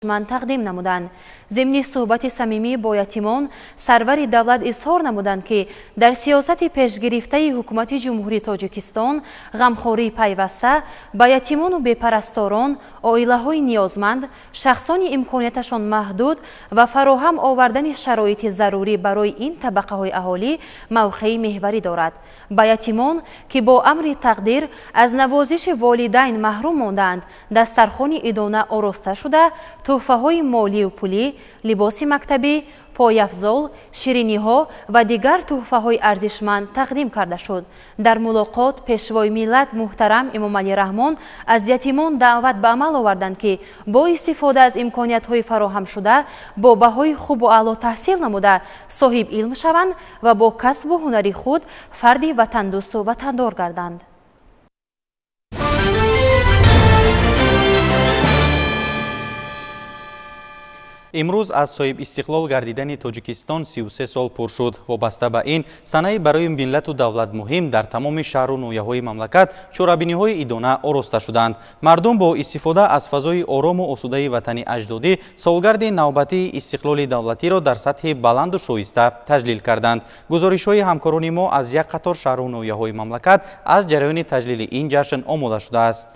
من تقدیم نمودند. ضمن صحبت صمیمی با یتیمان، سرور دولت اظهار نمودند که در سیاست پیشگرفته حکومت جمهوری تاجیکستان غمخوری پیوسته به یتیمان و بپرستاران، عائله‌های نیازمند، شخصان امکاناتشان محدود و فراهم آوردن شرایط ضروری برای این طبقه های اهالی موقعی محوری دارد. به یتیمان که با امر تقدیر از نوازش والدین محروم ماندند، دسترخوان ادانه آراسته شده، تحفه های مالی و پولی، لباس مکتبی، پایافزال، شیرینی ها و دیگر تحفه های ارزشمند تقدیم کرده شد. در ملاقات پیشوای ملت محترم امام علی رحمان از یتیمان دعوت به عمل آوردند که با استفاده از امکانات های فراهم شده با بهای خوب و اعلی تحصیل نموده صاحب علم شوند و با کسب و هنر خود فردی وطن دوست و وطندار گردند. امروز از صاحب استقلال گردیدن تاجیکستان 33 سال پر شد. وابسته به این سنه برای ملت و دولت مهم در تمام شهر و نویه‌های مملکت چورابینی‌های ادانه آراسته شدند. مردم با استفاده از فضای آرام و آسوده وطن اجدادی سالگرد نوبتی استقلال دولتی را در سطح بلند و شایسته تجلیل کردند. گزارش‌های همکاران ما از یک قطار شهر و نویه‌های مملکت از جریان تجلیل این جشن آماده شده است.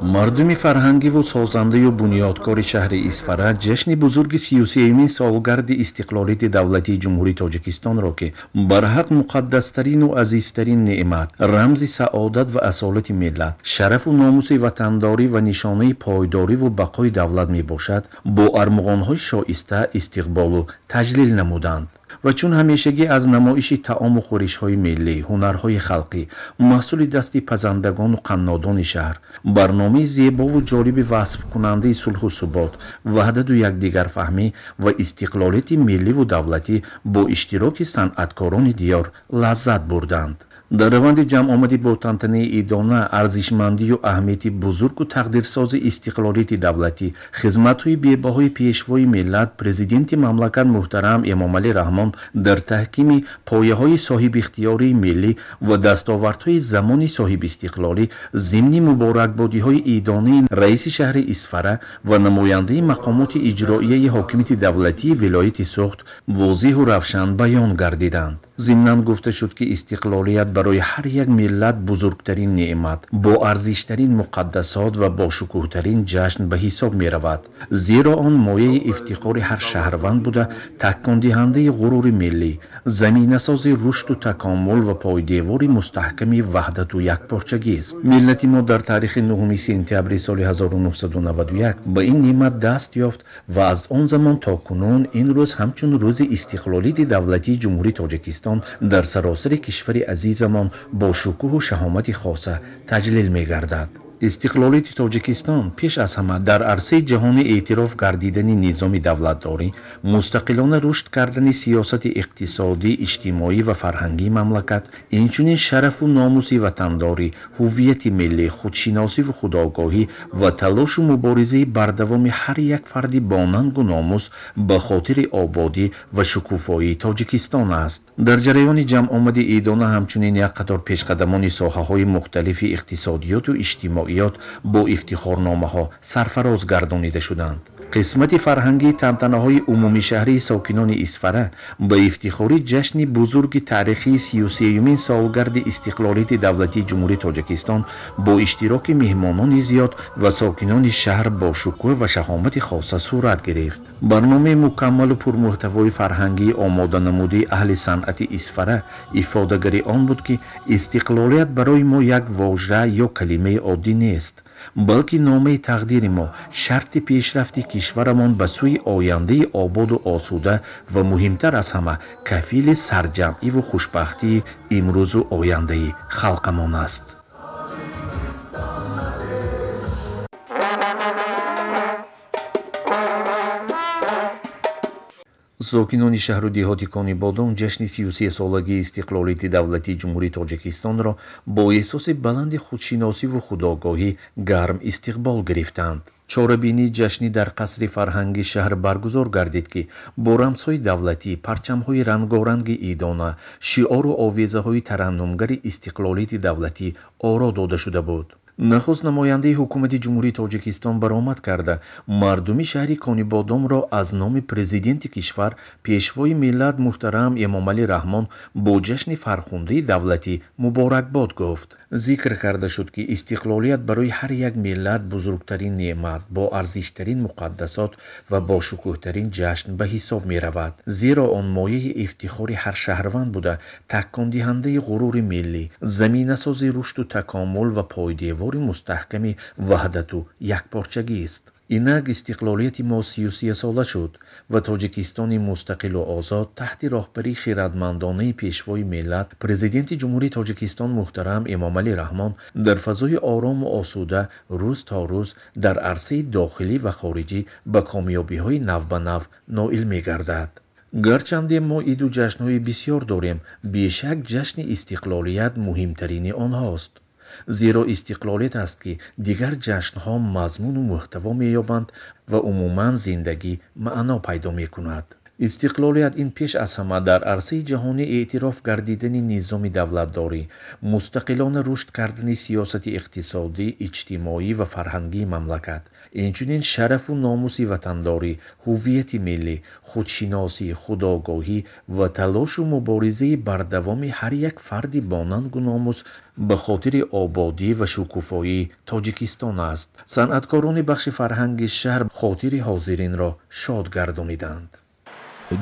مردم فرهنگی و سازنده و بنیادکار شهر اسفره جشن بزرگ 33مین سالگرد استقلالیت دولتی جمهوری تاجیکستان را که برحق مقدسترین و عزیزترین نعمت، رمز سعادت و اصالت ملت، شرف و ناموس وطنداری و نشانه پایداری و بقای دولت می باشد، با ارمغان‌های شایسته استقبال و تجلیل نمودند. و چون همیشگی از نمایش طعام و خورش‌های ملی، هنرهای خلقی، محصول دست پزندگان و قنادان شهر، برنامه زیبا و جالب وصف کننده صلح و ثبات، وحدت و یکدیگر فهمی و استقلالیت ملی و دولتی با اشتراک صنعتکاران دیار لذت بردند. در روند جمع آمدی با تنتنه ادانه، ارزشمندی و اهمیت بزرگ و تقدیرساز استقلالیت دولتی، خدمت‌های بی‌بهای پیشوای ملت، پرزیدنت مملکت محترم امام علی رحمان در تحکیم پایه‌های صاحب اختیاری ملی و دستاوردهای زمان صاحب استقلالی، ضمن مبارکبادی‌های ادانه رئیس شهر اسفره و نماینده مقامات اجرایی حاکمیت دولتی ولایت سوخت واضح و روشن بیان گردیدند. ضمناً گفته شد که استقلالیت برای هر یک ملت بزرگترین نعمت، با ارزشترین مقدسات و با شکوهترین جشن به حساب می رود، زیرا آن مایه افتخار هر شهروند بوده، تکان دهنده غرور ملی، زمینه ساز رشد و تکامل و پایدیوار مستحکم وحدت و یکپارچگی است. ملت ما در تاریخ 9 سپتامبر سال 1991 به این نعمت دست یافت و از آن زمان تا کنون این روز همچون روز استقلالیت دولتی جمهوری تاجیکستان در سراسر کشور عزیزمان با شکوه و شهامت خاصه تجلیل می گردد. استقلالیت تاجیکستان پیش از همه در عرصه جهان اعتراف گردیدن نظام دولتداری، مستقلانه رشد کردن سیاست اقتصادی، اجتماعی و فرهنگی مملکت، اینچنین شرف و ناموس وطنداری، هویت ملی، خودشناسی و خودآگاهی و تلاش و مبارزه بردوام هر یک فردی با ننگ و ناموس به خاطر آبادی و شکوفایی تاجیکستان است. در جریان جمع آمد ادانه همچنین یک قطار پیشقدمان ساحه‌های مختلف اقتصادیات و اجتماعی با افتخارنامه ها سرفراز گردانیده شدند. قسمت فرهنگی تنتنه‌های عمومی شهری ساکنان اسفره به افتخار جشن بزرگ تاریخی 33مین سالگرد استقلالیت دولتی جمهوری تاجیکستان با اشتراک مهمانان زیاد و ساکنان شهر با شکوه و شهامت خاصه صورت گرفت. برنامه مکمل و پرمحتوای فرهنگی آماده نموده اهل صنعت اسفره افاده‌گری آن بود که استقلالیت برای ما یک واژه یا کلمه عادی نیست، بلکه نامه تقدیر ما، شرط پیشرفت کشورمان به سوی آینده آباد و آسوده و مهمتر از همه کفیل سرجمعی و خوشبختی امروز و آینده خلقمان است. ساکنان شهر و دیهات کانیبادان جشن 33 سالگی استقلالیت دولتی جمهوری تاجیکستان را با احساس بلند خودشناسی و خودآگاهی گرم استقبال گرفتند. چاره‌بینی جشنی در قصر فرهنگی شهر برگزار گردید که با رمزهای دولتی، پرچم‌های رنگارنگ ادانه، شعار و آویزه‌های ترنمگر استقلالیت دولتی آرا داده شده بود. нахуст намояндаи ҳукумати ҷумҳурии тоҷикистон баромад карда мардуми шаҳри конибодомро аз номи президенти кишвар пешвои миллат муҳтарам эмомалӣ раҳмон бо ҷашни фархундаи давлатӣ муборакбод гуфт. зикр карда шуд ки истиқлолият барои ҳар як миллат бузургтарин неъмат, бо арзиштарин муқаддасот ва бо шукӯҳтарин ҷашн ба ҳисоб меравад, зеро он мояи ифтихори ҳар шаҳрванд буда таккондиҳандаи ғурури миллӣ, заминасози рушду такомул ва пойдевори мустаҳками ваҳдату якпорчагист. инак истиқлолияти мо 33 сола шуд ва тоҷикистони мустақилу озод таҳти роҳбарии хиратмандонаи пешвои миллат президенти ҷумҳурии тоҷикистон муҳтарам эмомалӣ раҳмон дар фазои орому осуда рӯз то рӯз дар арсаи дохилӣ ва хориҷӣ ба комёбиҳои навбанав ноил мегардад. гарчанде мо иду ҷашнҳои бисёр дорем, бешак ҷашни истиқлолият муҳимтарини онҳост. зеро истиқлолият аст ки дигар ҷашнҳо мазмуну муҳтаво меёбанд ва умуман зиндагӣ маъно пайдо мекунад. истиқлолият ин пеш аз ҳама дар арсаи ҷаҳонӣ эътироф гардидани низоми давлатдорӣ, мустақилона рушд кардани сиёсати иқтисодӣ, иҷтимоӣ ва фарҳангии мамлакат, инчунин шарафу номуси ватандорӣ, ҳуввияти миллӣ, худшиносӣ, худогоҳӣ ва талошу муборизаи бардавоми ҳар як фарди бонангу номус ба хотири ободӣ ва шукуфоии тоҷикистон аст. санъаткорони бахши фарҳанги шаҳр хотири ҳозиринро шод гардониданд.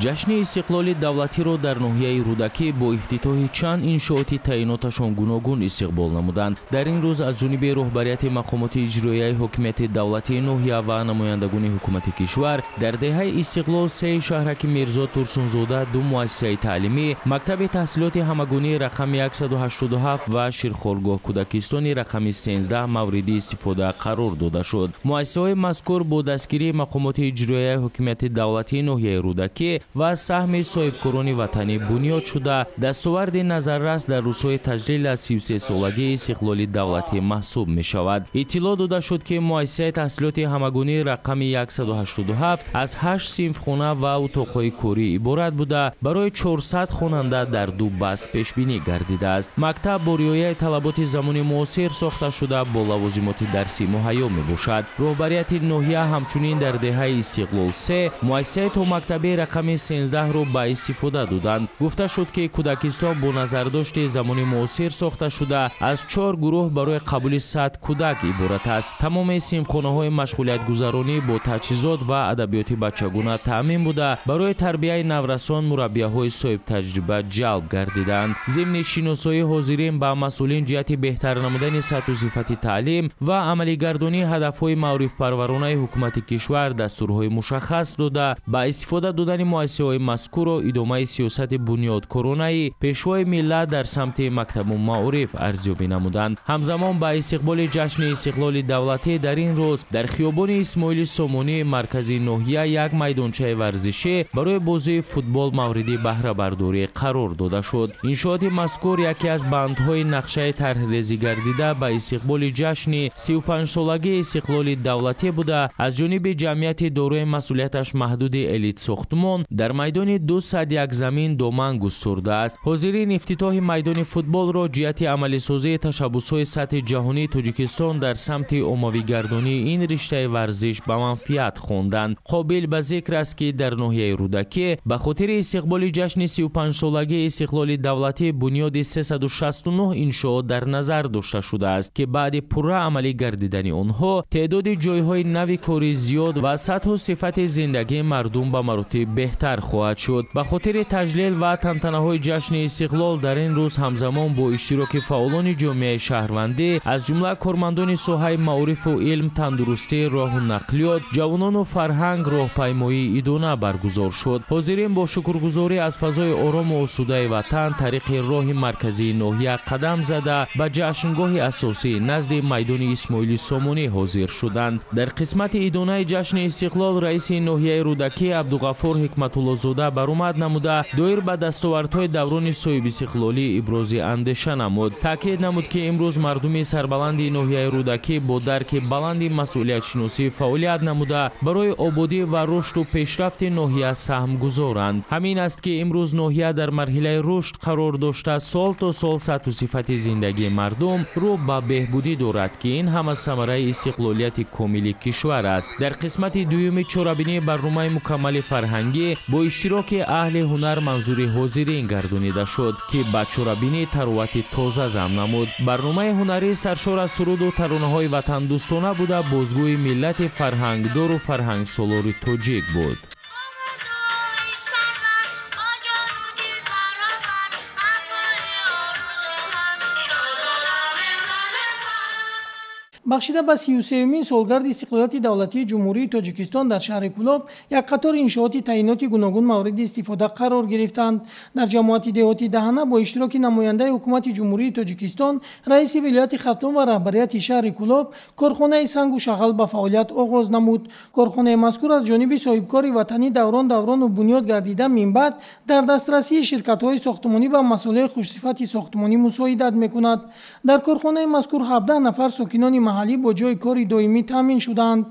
ҷашни истиқлоли давлатиро дар ноҳияи рӯдакӣ бо ифтитоҳи чанд иншооти таъиноташон гуногун истиқбол намуданд. дар ин рӯз аз ҷониби роҳбарияти мақомоти иҷроияи ҳокимияти давлатии ноҳия ва намояндагони ҳукумати кишвар дар деҳаи истиқлол 3 шаҳраки Мирзо Турсунзода 2 муассисаи таълимӣ, мактаби таҳсилоти ҳамагунии рақами 187 ва ширхоргоҳ кӯдакистони рақами 13 мавриди истифода қарор дода шуд. муассисаҳои мазкур бо дастгирии мақомоти иҷроияи ҳокимияти давлатии ноҳияи рӯдакӣ ва саҳми соҳибкорони ватанӣ бунёд шуда дастоварди назаррас дар рӯзҳои таҷлил аз 33 солагии истиқлоли давлатӣ маҳсуб мешавад. иттилоъ дода шуд ки муассисаи таҳсилоти ҳамагунии рақами 187 аз 8 синфхона ва утоқҳои корӣ иборат буда барои 400 хонанда дар 2 баст пешбинӣ гардидааст. мактаб бо риояи талаботи замони муосир сохта шуда бо лавозимоти дарсӣ муҳайё мебошад. роҳбарияти ноҳия ҳамчунин дар деҳаи истиқлол 3 муассисаи томактабии рақами 13-ро ба истифода доданд. гуфта шуд ки кӯдакистон бо назардошти замони муосир сохта шуда аз 4 гурӯҳ барои қабули 100 кӯдак иборат аст. тамоми синфхонаҳои машғулиятгузаронӣ бо таҷҳизот ва адабиёти бачагона таъмин буда барои тарбияи наврасон мураббияҳои соҳибтаҷриба ҷалб гардиданд. зимни шиносоии ҳозирин ба масъулин ҷиҳати беҳтар намудани сатҳу сифати таълим ва амалигардонии ҳадафҳои маърифпарваронаи ҳукумати кишвар дастурҳои мушаххас дода ба истифода додани муассисаҳои мазкурро идомаи сиёсати бунёдкоронаи пешвои миллат дар самти мактабу маориф арзёбӣ намуданд. ҳамзамон ба истиқболи ҷашни истиқлоли давлатӣ дар ин рӯз дар хиёбони Исмоили Сомонӣ маркази ноҳия як майдончаи варзишӣ барои бозии футбол мавриди баҳрабардорӣ қарор дода шуд. иншооти мазкур яке аз бандҳои нақшаи тарҳрезӣ гардида ба истиқболи ҷашни 35-солагии истиқлоли давлатӣ буда аз ҷониби ҷамъияти дорои масъулияташ маҳдуди элит сохтмон дар майдони 201 замин доман густурдааст. ҳозирин ифтитоҳи майдони футболро ҷиҳати амалисозии ташаббусҳои сатҳи ҷаҳонии Тоҷикистон дар самти оммавигардонии ин риштаи варзиш ба манфиат хонданд. қобил ба зикр аст ки дар ноҳияи рӯдакӣ ба хотири истиқболи ҷашни 35-солагии истиқлоли давлатӣ бунёди 369 иншоот дар назар дошта шудааст ки баъди пурра амалӣ гардидани онҳо теъдоди ҷойҳои нави корӣ зиёд ва сатҳу сифати зиндагии мардум ба маротиб беҳтар хоҳад шуд. ба хотири таҷлил ва тантанаҳои ҷашни истиқлол дар ин рӯз ҳамзамон бо иштироки фаъолони ҷомеаи шаҳрвандӣ аз ҷумла кормандони соҳаи маорифу илм, тандурустӣ, роҳу нақлиёт, ҷавонону фарҳанг роҳпаймоии идона баргузор шуд. ҳозирин бо шукргузорӣ аз фазои орому осудаи ватан тариқи роҳи марказии ноҳия қадам зада ба ҷашнгоҳи асосӣ назди майдони Исмоили Сомонӣ ҳозир шуданд. дар қисмати идонаи ҷашни истиқлол раиси ноҳияи рӯдакӣ Абдуғаффор ҳикматуллозода баромад намуда доир ба дастовардҳои даврони соҳибистиқлолӣ ибрози андеша намуд. таъкид намуд ки имрӯз мардуми сарбаланди ноҳияи рӯдакӣ бо дарки баланди масъулиятшиносӣ фаъолият намуда барои ободӣ ва рушду пешрафти ноҳия саҳмгузоранд. ҳамин аст ки имрӯз ноҳия дар марҳилаи рушд қарор дошта сол то сол сатҳу сифати зиндагии мардум рӯ ба беҳбудӣ дорад ки ин ҳам аз самараи истиқлолияти комили кишвар аст. дар қисмати дуюми чорабинии барномаи мукаммали фарҳангӣ бо иштироки аҳли ҳунар манзури ҳозирин гардонида шуд ки ба чорабинӣ таровати тоза зам намуд. барномаи ҳунарӣ саршор аз суруду таронаҳои ватандӯстона буда бозгӯи миллати фарҳангдору фарҳангсолори тоҷик буд. бахшида ба 33-мин солгарди истиқлолияти давлатии ҷумҳурии тоҷикистон дар шаҳри Кӯлоб як қатор иншооти таъиноти гуногун мавриди истифода қарор гирифтанд. дар ҷамоати деҳоти Даҳана бо иштироки намояндаи ҳукумати ҷумҳурии Тоҷикистон, раиси вилояти Хатлон ва раҳбарияти шаҳри Кӯлоб корхонаи сангу шағал ба фаъолият оғоз намуд. корхонаи мазкур аз ҷониби соҳибкори ватанӣ Даврон Даврону бунёд гардида минбаъд дар дастрасии ширкатҳои сохтмонӣ ба масъулаи хушсифати сохтмонӣ мусоидат мекунад. дар корхонаи мазкур 17 нафар сокинони маҳаллӣ бо ҷои кори доимӣ таъмин шуданд.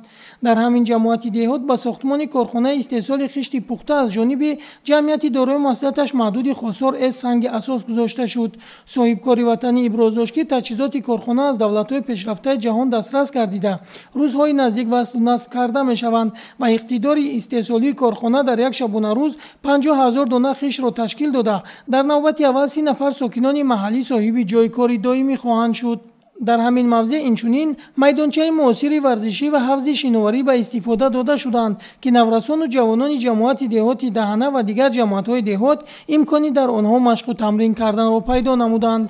дар ҳамин ҷамоати деҳот ба сохтмони корхонаи истеҳсоли хишти пухта аз ҷониби ҷамъияти дорои маслиҳаташ маҳдуди Хосор эс санги асос гузошта шуд. соҳибкори ватанӣ иброз дошт ки таҷҳизоти корхона аз давлатҳои пешрафтаи ҷаҳон дастрас гардида рӯзҳои наздик васлу насб карда мешаванд ва иқтидори истеҳсолии корхона дар як шабонарӯз 50 000 дона хишро ташкил дода дар навбати аввал 30 нафар сокинони маҳаллӣ соҳиби ҷои кори доимӣ хоҳанд шуд. дар ҳамин мавзеъ инчунин майдончаи муосири варзишӣ ва ҳавзи шиноварӣ ба истифода дода шуданд ки наврасону ҷавонони ҷамоати деҳоти Даҳана ва дигар ҷамоатҳои деҳот имкони дар онҳо машқу тамрин карданро пайдо намуданд.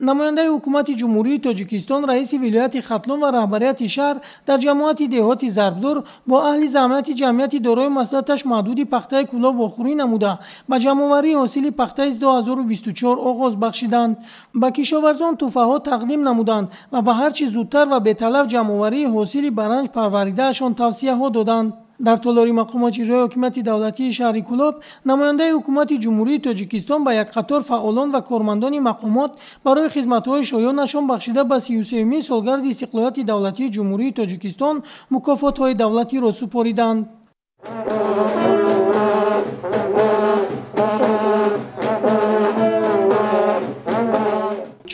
намояндаи ҳукумати ҷумҳурии Тоҷикистон, раиси вилояти Хатлон ва раҳбарияти шаҳр дар ҷамоати деҳоти Зарбдор бо аҳли заъмати ҷамъияти дорои маслиҳаташ маҳдуди пахтаи Кӯлоб вохӯрӣ намуда ба ҷамъоварии ҳосили пахтаи 2024 оғоз бахшиданд. ба кишоварзон тӯҳфаҳо тақдим намуданд ва ба ҳарчи зудтар ва беталаф ҷамъоварии ҳосили баранҷ парваридаашон тавсияҳо доданд. дар толори мақомоти иҷрои ҳокимияти давлатии шаҳри Кӯлоб, намояндаи ҳукумати ҷумҳурии Тоҷикистон ба як қатор фаъолон ва кормандони мақомот барои хизматҳои шоёнашон бахшида ба 33-мин солгарди истиқлолияти давлатии ҷумҳурии Тоҷикистон мукофотҳои давлатиро супориданд.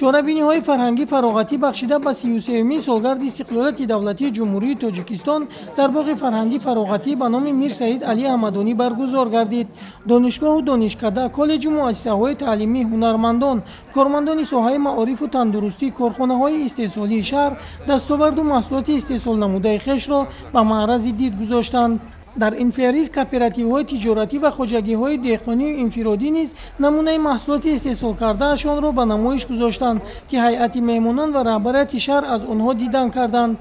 чорабиниҳои фарҳангӣ фароғатӣ бахшида ба 33-мин солгарди истиқлолияти давлатии ҷумҳурии Тоҷикистон дар боғи фарҳангӣ фароғатӣ ба номи Мир Саид Али Аҳмадонӣ баргузор гардид. донишгоҳу донишкада, коллеҷу муассисаҳои таълимӣ, ҳунармандон, кормандони соҳаи маорифу тандурустӣ, корхонаҳои истеҳсолии шаҳр дастоварду маҳсулоти истеҳсолнамудаи хешро ба маърази дид гузоштанд. дар ин феҳрист кооперативҳои тиҷоратӣ ва хоҷагиҳои деҳқонию инфиродӣ низ намунаи маҳсулоти истеҳсолкардаашонро ба намоиш гузоштанд ки ҳайати меҳмонон ва раҳбарияти шаҳр аз онҳо дидан карданд.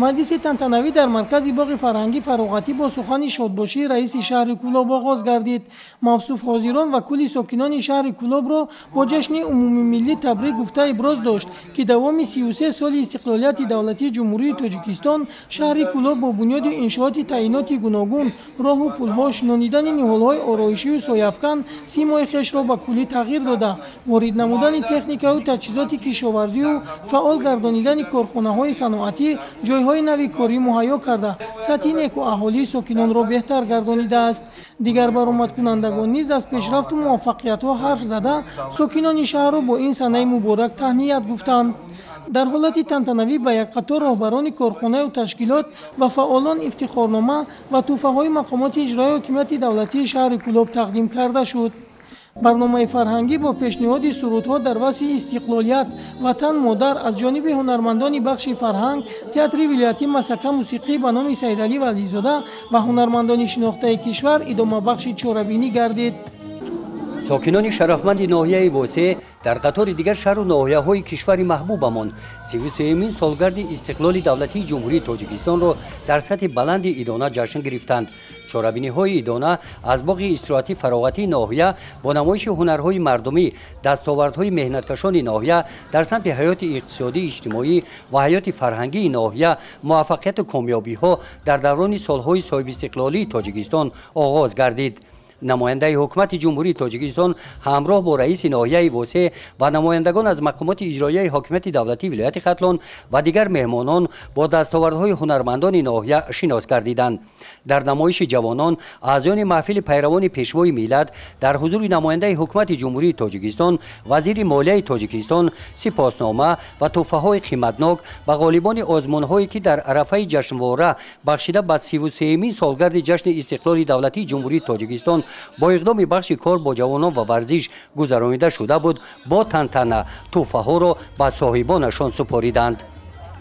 маҷлиси тантанавӣ дар маркази боғи фарҳангӣ фароғатӣ бо сухани шодбошии раиси шаҳри Кӯлоб оғоз гардид. мавсуф ҳозирон ва кулли сокинони шаҳри Кӯлобро бо ҷашни умумимиллӣ табрик гуфта иброз дошт ки давоми 33 соли истиқлолияти давлатии ҷумҳурии Тоҷикистон шаҳри Кӯлоб бо бунёди иншооти таъиноти гуногун, роҳу пулҳо, шинонидани ниҳолҳои ороишиву сояфкан симои хешро ба куллӣ тағйир дода, ворид намудани техникаву таҷҳизоти кишоварзию фаъол гардонидани корхонаҳои саноатӣ, ҷойҳои нави корӣ муҳайё карда сатҳи неку аҳолии сокинонро беҳтар гардонидааст. дигар баромадкунандагон низ аз пешрафту муваффақиятҳо ҳарф зада сокинони шаҳрро бо ин санаи муборак таҳният гуфтанд. дар ҳолати тантанавӣ ба як қатор роҳбарони корхонаю ташкилот ва фаъолон ифтихорнома ва тӯҳфаҳои мақомоти иҷрои ҳокимияти давлатии шаҳри Кӯлоб тақдим карда шуд. барномаи фарҳангӣ бо пешниҳоди сурудҳо дар васъи истиқлолият ватан модар аз ҷониби ҳунармандони бахши фарҳанг, театри вилоятӣ Масака мусиқӣ ба номи Саидалӣ Вализода ва ҳунармандони шинохтаи кишвар идомабахши чорабинӣ гардид. сокинони шарафманди ноҳияи восеъ дар қатори дигар шаҳру ноҳияҳои кишвари маҳбубамон 33-мин солгарди истиқлоли давлатии ҷумҳурии Тоҷикистонро дар сатҳи баланди Идона ҷашн гирифтанд. чорабиниҳои Идона аз боғи истироҳати фароғатии ноҳия бо намоиши ҳунарҳои мардумӣ, дастовардҳои меҳнаткашони ноҳия дар самти ҳаёти иқтисодӣ, иҷтимоӣ ва ҳаёти фарҳангии ноҳия муваффақияту комёбиҳо дар даврони солҳои соҳибистиқлолии Тоҷикистон оғоз гардид. نماینده حکومت جمهوری تاجیکستان همراه با رئیس ناحیه واسع و نمایندگان از مقامات اجرایی حاکمیت دولتی ولایت ختلان و دیگر مهمانان با دستاوردهای هنرمندان ناحیه شناس گردیدند. در نمایش جوانان اعضایان محفل پیروان پیشوای میلاد در حضور نماینده حکومت جمهوری تاجیکستان، وزیر مالیه تاجیکستان سپاسنامه و تحفه‌های قیمتناک و غالبان آزمون‌هایی که در عرفه جشنواره بخشیده به 33مین سالگرد جشن استقلال دولتی جمهوری تاجیکستان با اقدام بخش کار با جوانان و ورزش گذرانیده شده بود، با تنتنه تحفه‌ها را به صاحبانشان سپاریدند.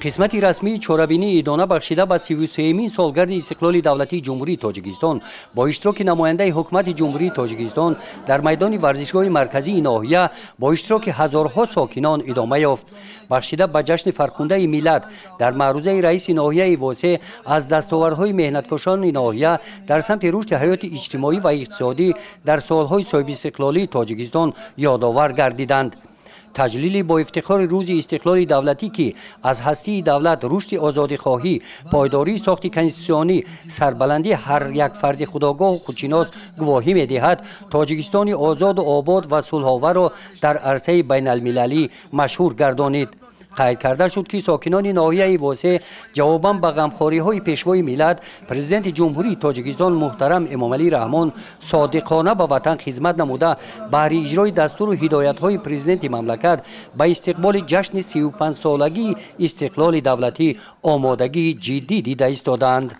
قسمت رسمی چورابینی ادانه بخشیده به 33مین سالگرد استقلال دولتی جمهوری تاجیکستان با اشتراک نماینده حکومت جمهوری تاجیکستان در میدان ورزشگاه مرکزی ناحیه با اشتراک هزارها ساکنان ادامه یافت. بخشیده به جشن فرخنده میلاد در معروضه رئیس ناحیه واسع از دستاوردهای مهنتکشان ناحیه در سمت رشد حیات اجتماعی و اقتصادی در سالهای صاحب استقلالی تاجیکستان یادآور گردیدند. تجلیل با افتخار روز استقلال دولتی که از هستی دولت، رشد آزادیخواهی، پایداری ساخت کنستیتوسیونی، سربلندی هر یک فرد خودآگاه و خودشناس گواهی می‌دهد، تاجیکستان آزاد و آباد و صلح‌آور را در عرصه بین المللی مشهور گردانید. قید کرده شد که ساکنان ناحیه واسع جواباً به غمخوری‌های پیشوای ملت، پرزیدنت جمهوری تاجیکستان محترم امامعلی رحمان صادقانه به وطن خدمت نموده برای اجرای دستور و هدایت‌های پرزیدنت مملکت به استقبال جشن 35 سالگی استقلال دولتی آمادگی جدی دیده ایستادند.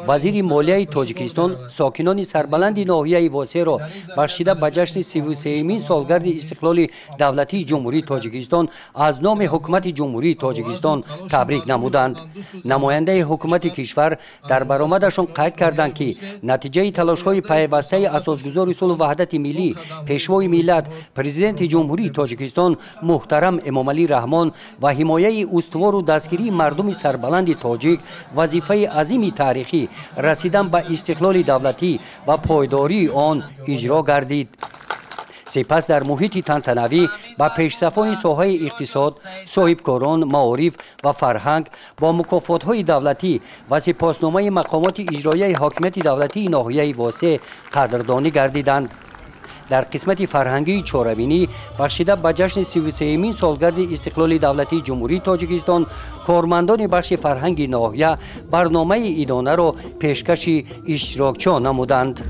وزیر مالیه تاجیکستان ساکنان سربلند ناحیه واسع را بخشیده به جشن 33مین سالگرد استقلال دولتی جمهوری تاجیکستان از نام حکومت جمهوری تاجیکستان تبریک نمودند. نماینده حکومت کشور در برآمدشان قید کردند که نتیجه تلاش‌های پیوسته اساسگزار صلح و وحدت ملی، پیشوای ملت، پرزیدنت جمهوری تاجیکستان محترم امامعلی رحمان و حمایه استوار و دستگیری مردم سربلند تاجیک وظیفه عظیم تاریخی رسیدن به استقلال دولتی و پایداری آن اجرا گردید. سپس در محیط تنتنوی با پیشرفان ساحه اقتصاد، صاحبکاران، معارف و فرهنگ با مکافات‌های دولتی و سپاسنامه مقامات اجرایی حاکمیت دولتی ناحیه واسع قدردانی گردیدند. در قسمت فرهنگی چورابینی بخشیده به جشن 33مین سالگرد استقلال دولتی جمهوری تاجیکستان، کارمندان بخش فرهنگی ناحیه برنامه ادانه را پیشکش اشتراکچیان نمودند.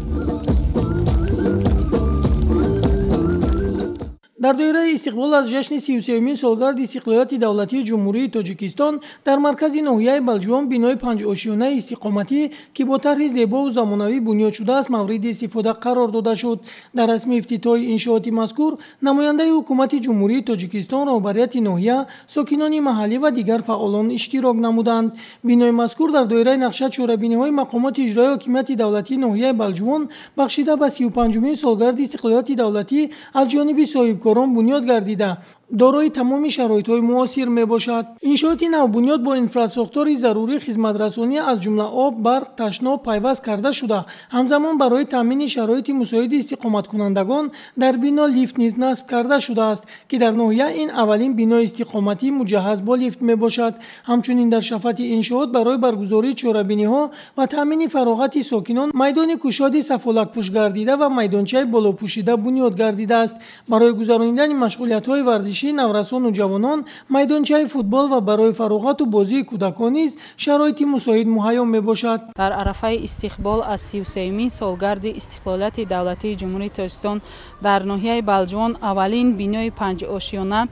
در دوره استقبال از جشن 33مین سالگرد استقلالیت دولتی جمهوری تاجیکستان در مرکز ناحیه بلجوان بینای 5 آشیانه استقامتی که با طرح زیبا و زمانوی بنیاد شده است مورد استفاده قرار داده شد. در رسم افتتاح انشاءات مذکور نماینده حکومت جمهوری تاجیکستان، رهبریت ناحیه، ساکنان محلی و دیگر فعالان اشتراک نمودند. بینای مذکور در دایره نقشه چورابینی‌های مقامات اجرایی حاکمیت دولتی ناحیه بلجوان بخشیده به 35مین سالگرد استقلالیت دولتی از جانب صاحبکاران بنیاد گردیده دارای تمام شرایط‌های معاصر میباشد. انشاءات نو بنیاد با انفراستراکچور ضروری خدمت‌رسانی از جمله آب، برق، تشناب پیوست کرده شده. همزمان برای تامین شرایط مساعد استقامت کنندگان در بنا لیفت نیز نصب کرده شده است که در ناحیه این اولین بنای استقامتی مجهز با لیفت میباشد. همچنین در شفت انشاءات برای برگزاری چورابینی‌ها و تامین فراغت ساکنان میدان کشادی سفالک پوش گردیده و میدانچه بالا پوشیده بنیاد گردیده است. برای گذراندن مشغولیت‌های ورزشی نورسان و جوانان میدانچه فوتبال و برای فراغت و بازی کودکان نیز شرایط مساعد مهیا میباشد. در عرفه استقبال از 33مین سالگرد استقلالیت دولتی جمهوری تاجیکستان در ناحیه بلجوان اولین بینای 5 آشیانه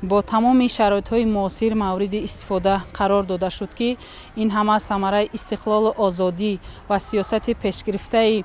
با تمام شرایط‌های معاصر مورد استفاده قرار داده شد که این همه ثمره استقلال و آزادی و سیاست پیشگرفته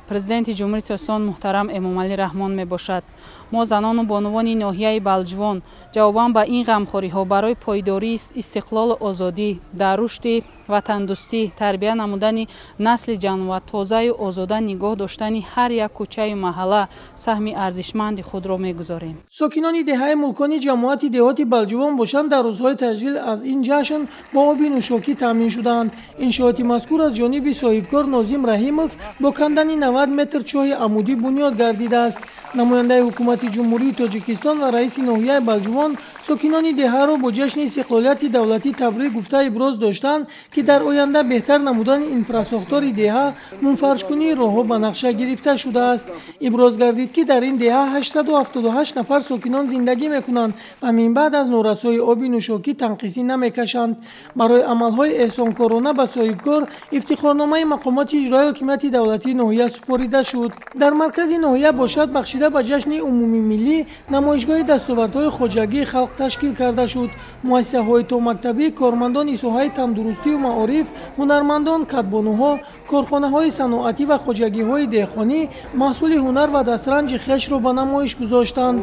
پرزیدنت جمهوری تاجیکستان محترم امامعلی رحمان میباشد. ما زنان و بانوان ناحیه بلجوان جواباً به این غمخوری‌ها برای پایداری استقلال و آزادی در رشد وطن دوستی، تربیت نمودن نسل جان و تازه و آزاده نگاه داشتن هر یک کوچه و محله سهم ارزشمند خود را میگذاریم. ساکنان دهه ملکانی جماعت دهات بلجوان باشند در روزهای تجلیل از این جشن با آب نوشاکی تامین شدند. انشاءات مذکور از جانب صاحبکار ناظم رحیموف با کندن 90 متر چاه عمودی بنیاد گردیده است. намояндаи ҳукумати ҷумҳурии тоҷикистон ва раиси ноҳияи балҷувон сокинони деҳаро бо ҷашни истиқлолияти давлатӣ табрик гуфта иброз доштанд, ки дар оянда беҳтар намудани инфрасохтори деҳа мунфаршкунии роҳҳо ба нақша гирифта шудааст. Иброз гардид, ки дар ин деҳа 878 нафар сокинон зиндагӣ мекунанд ва минбаъд аз норасои оби нӯшокӣ танқисӣ намекашанд. барои амалҳои эҳсонкорона ба соҳибкор ифтихорномаи мақомоти иҷроии ҳокимияти давлатии ноҳия супорида шуд. дар маркази ноҳия бошад бахшида ба ҷашни умумии миллӣ намоишгоҳи дастовардҳои хоҷагии халқ ташкил карда шуд. муассисаҳои томактабӣ, кормандони соҳаи тамдурустию маориф, ҳунармандон, катбонуҳо, корхонаҳои саноатӣ ва хоҷагиҳои деҳқонӣ маҳсули ҳунар ва дастранҷи хешро ба намоиш гузоштанд.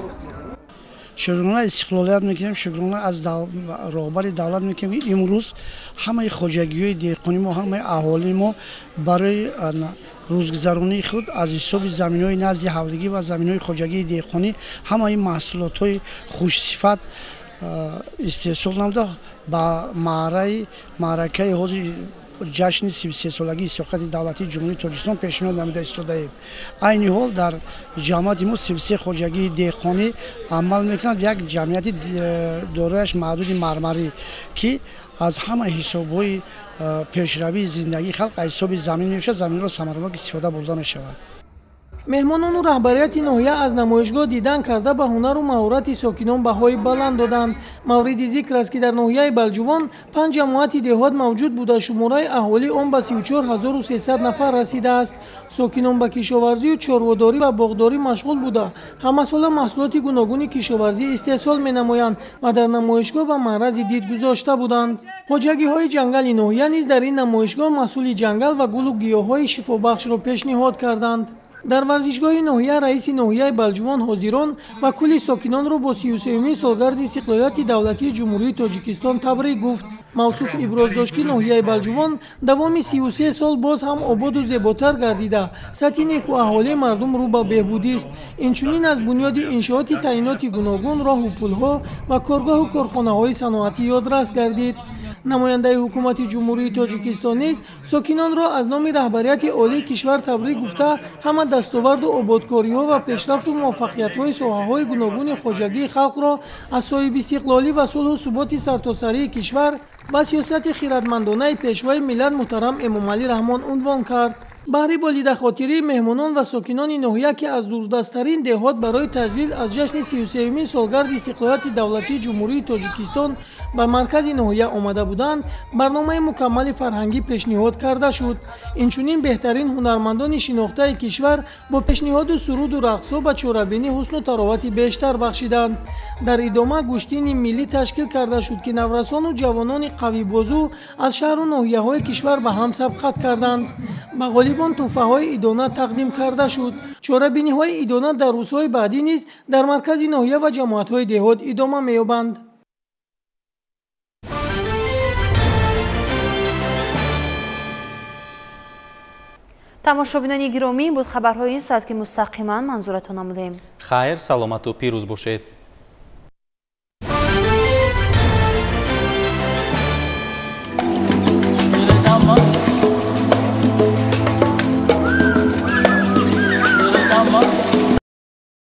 шугрона истиқлолият мекунем, шугрона аз роҳбари давлат мекунем. имрӯз ҳамаи хоҷагиҳои деҳқонӣ мо, ҳамаи аҳолӣ мо барои рӯзгузаронии худ аз ҳисоби заминҳои назди ҳавлигӣ ва заминҳои хоҷагии деҳқонӣ ҳамаи маҳсулотҳои хушсифат истеҳсол намуда ба маъракаи ҳозир ҷашни 33-солагии истиқлолияти давлатии ҷумҳурии тоҷикистон пешниҳод намуда истодаем. айни ҳол дар ҷамъияти мо 33 хоҷагии деҳқонӣ амал мекунад, як ҷамъияти дорояш маҳдуди мармарӣ, ки аз ҳама ҳисобҳои пешравии зиндагии халқ аз ҳисоби замин мешавад, заминро самаранок истифода бурда мешавад. меҳмонону раҳбарияти ноҳия аз намоишгоҳ дидан карда ба ҳунару маҳорати сокинон баҳои баланд доданд. мавриди зикр аст, ки дар ноҳияи балҷувон 5 ҷамоати деҳот мавҷуд буда шумораи аҳолӣ он ба 34300 нафар расидааст. сокинон ба кишоварзию чорводорӣ ва боғдорӣ машғул буда ҳамасола маҳсулоти гуногуни кишоварзӣ истеҳсол менамоянд ва дар намоишгоҳ ба маърази дид гузошта буданд. хоҷагиҳои ҷангали ноҳия низ дар ин намоишгоҳ маҳсули ҷангал ва гулу гиёҳҳои шифобахшро пешниҳод карданд. дар варзишгоҳи ноҳия раиси ноҳияи балҷувон ҳозирон ва кулли сокинонро бо 33-юмин солгарди истиқлолияти давлатии ҷумҳурии тоҷикистон табрик гуфт. мавсуф иброз дошт, ки ноҳияи балҷувон давоми 33 сол боз ҳам ободу зеботар гардида сатҳи неку аҳолии мардум рӯ ба беҳбудист. инчунин аз бунёди иншооти таъиноти гуногун, роҳу пулҳо ва коргоҳу корхонаҳои саноатӣ ёдрас гардид. намояндаи ҳукумати ҷумҳурии тоҷикистон низ сокинонро аз номи раҳбарияти олии кишвар табрик гуфта ҳама дастоварду ободкориҳо ва пешрафту муваффақиятҳои соҳаҳои гуногуни хоҷагии халқро аз соҳибистиқлолӣ ва сулҳу суботи сартосарии кишвар ба сиёсати хиратмандонаи пешвои миллат муҳтарам Эмомалӣ Раҳмон унвон кард. баҳри болидахотирии меҳмонон ва сокинони ноҳия, ки аз дурдасттарин деҳот барои таҷлил аз ҷашни 33-юмин солгарди истиқлолияти давлатии ҷумҳурии тоҷикистон ба маркази ноҳия омада буданд, барномаи мукаммали фарҳангӣ пешниҳод карда шуд. инчунин беҳтарин ҳунармандони шинохтаи кишвар бо пешниҳоду суруду рақсҳо ба чорабинӣ ҳусну таровати бештар бахшиданд. дар идома гӯштини миллӣ ташкил карда шуд, ки наврасону ҷавонони қавибозу аз шаҳру ноҳияҳои кишвар ба ҳам сабқат карданд. ба ғолибон тӯҳфаҳои идона тақдим карда шуд. чорабиниҳои идона дар рӯзҳои баъдӣ низ дар маркази ноҳия ва ҷамоатҳои деҳот идома меёбанд. тамошобинони гиромӣ, буд хабарҳои ин соат ки мустақиман манзуратон намудем. хайр, саломату пирӯз бошед.